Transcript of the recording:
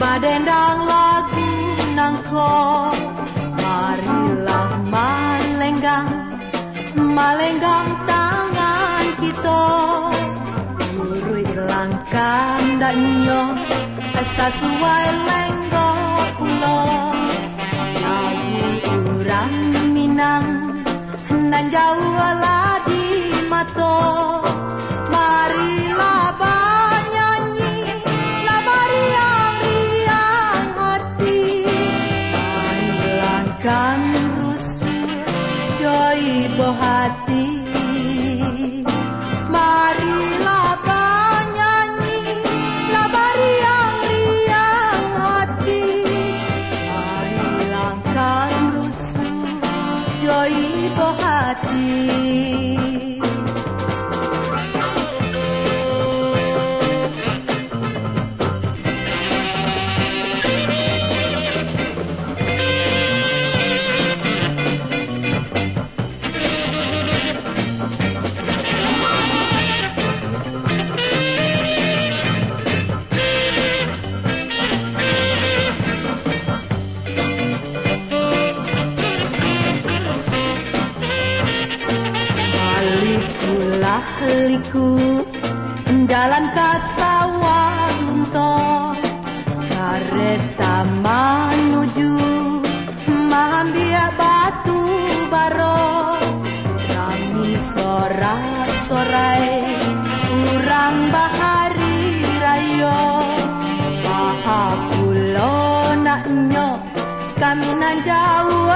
badendang lagu nangko. Marilah malenggang tangan kita. Urui langkah danyo sesuai lenggo pulo. Lagu urang Minang nan jauh ala di mato. Marilah bernyanyi beriang-riang hati. Hilangkan rusuh joy hati. Marilah bernyanyi beriang-riang hati. Hilangkan rusuh joy hati. Liku jalan ke sawah lunto. Kereta menuju Mahambia Batu Baro. Kami sorak-sorai urang bahari rayo. Baha pulo naknyo kami nan jauh